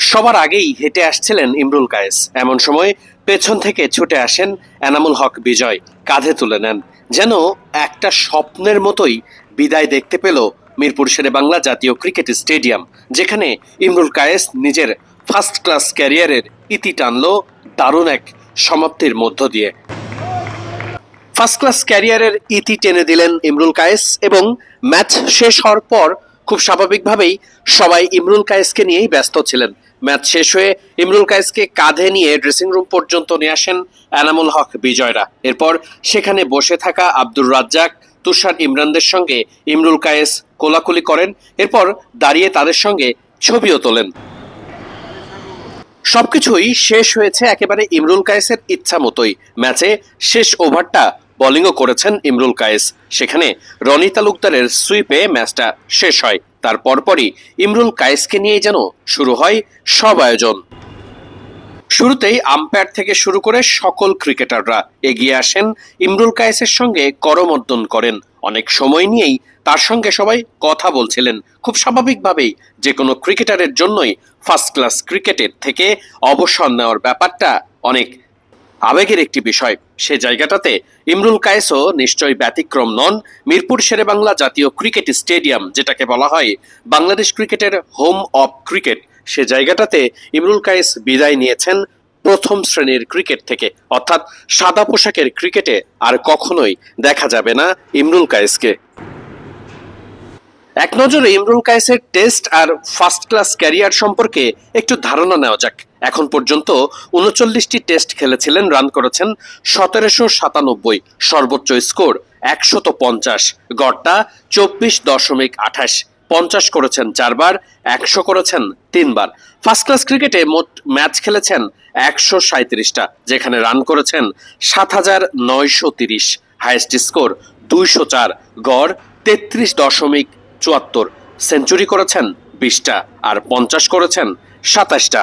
সবার আগেই হেঁটে আসছিলেন ইমরুল কায়েস। এমন সময় পেছন থেকে ছুটে আসেন এনামুল হক বিজয়, কাঁধে তুলে নেন। যেন একটা স্বপ্নের মতোই বিদায় দেখতে পেল মিরপুর শেরেবাংলা জাতীয় ক্রিকেট স্টেডিয়াম, যেখানে ইমরুল কায়েস নিজের ফার্স্ট ক্লাস ক্যারিয়ারের ইতি টানল দারুণ এক সমাপ্তির মধ্য দিয়ে। ফার্স্ট ক্লাস ক্যারিয়ারের ইতি টেনে দিলেন ইমরুল কায়েস এবং ম্যাচ শেষ হওয়ার পর খুব স্বাভাবিকভাবেই সবাই ইমরুল কায়েসকে নিয়েই ব্যস্ত ছিলেন। ম্যাচ শেষ হয়ে ইমরুল কায়েসকে কাঁধে নিয়ে ড্রেসিং রুম পর্যন্ত নিয়ে আসেন এনামুল হক বিজয়রা। এরপর সেখানে বসে থাকা আব্দুর রাজ্জাক, তুষার ইমরানদের সঙ্গে ইমরুল কায়েস কোলাকুলি করেন। এরপর দাঁড়িয়ে তাদের সঙ্গে ছবিও তোলেন। সবকিছুই শেষ হয়েছে একেবারে ইমরুল কায়েসের ইচ্ছা মতোই। ম্যাচে শেষ ওভারটা বোলিংও করেছেন ইমরুল কায়েস। সেখানে রনি তালুকদারের সুইপে ম্যাচটা শেষ হয়। তার পরপরই ইমরুল কায়েসকে নিয়ে যেন শুরু হয় সব আয়োজন। শুরুতেই আম্পায়ার থেকে শুরু করে সকল ক্রিকেটাররা এগিয়ে আসেন ইমরুল কায়েসের সঙ্গে করমর্দন করেন। অনেক সময় নিয়েই তার সঙ্গে সবাই কথা বলছিলেন। খুব স্বাভাবিকভাবেই যে কোনো ক্রিকেটারের জন্যই ফার্স্ট ক্লাস ক্রিকেটের থেকে অবসর নেওয়ার ব্যাপারটা অনেক আবেগের একটি বিষয়। সে জায়গাটাতে ইমরুল কায়েসও নিশ্চয়ই ব্যতিক্রম নন। মিরপুর শেরেবাংলা জাতীয় ক্রিকেট স্টেডিয়াম, যেটাকে বলা হয় বাংলাদেশ ক্রিকেটের হোম অব ক্রিকেট, সে জায়গাটাতে ইমরুল কায়েস বিদায় নিয়েছেন প্রথম শ্রেণীর ক্রিকেট থেকে। অর্থাৎ সাদা পোশাকের ক্রিকেটে আর কখনোই দেখা যাবে না ইমরুল কায়েসকে। এক নজরে ইমরুল কায়েসের টেস্ট আর ফার্স্ট ক্লাস ক্যারিয়ার সম্পর্কে একটু ধারণা নেওয়া যাক। এখন পর্যন্ত 39টি টেস্ট খেলেছিলেন, রান করেছেন 1797, সর্বোচ্চ স্কোর 150, গড়টা 24.28, 50 করেছেন 4 বার, 100 করেছেন 3 বার। ফার্স্ট ক্লাস ক্রিকেটে মোট ম্যাচ খেলেছেন 137টা, যেখানে রান করেছেন 7930, হাইয়েস্ট স্কোর 204, গড় 33.74, সেঞ্চুরি করেছেন 20টা আর 50 করেছেন 27টা।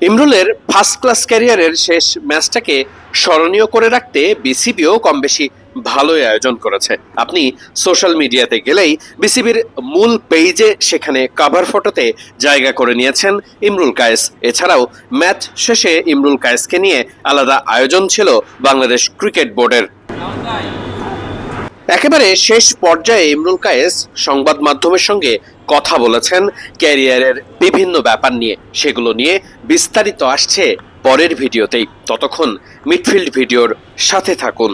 ইমরুলের ফার্স্ট ক্লাস ক্যারিয়ারের শেষ ম্যাচটাকে স্মরণীয় করে রাখতে বিসিবিও কম বেশি ভালোই আয়োজন করেছে। আপনি সোশ্যাল মিডিয়াতে গেলেই বিসিবির মূল পেজে সেখানে কভার ফটোতে জায়গা করে নিয়েছেন ইমরুল কায়েস। এছাড়াও ম্যাচ শেষে ইমরুল কায়েসকে নিয়ে আলাদা আয়োজন ছিল বাংলাদেশ ক্রিকেট বোর্ডের। একেবারে শেষ পর্যায়ে ইমরুল কায়েস সংবাদ মাধ্যমের সঙ্গে কথা বলেছেন ক্যারিয়ারের বিভিন্ন ব্যাপার নিয়ে। সেগুলো নিয়ে বিস্তারিত আসছে পরের ভিডিওতেই। ততক্ষণ মিডফিল্ড ভিডিওর সাথে থাকুন।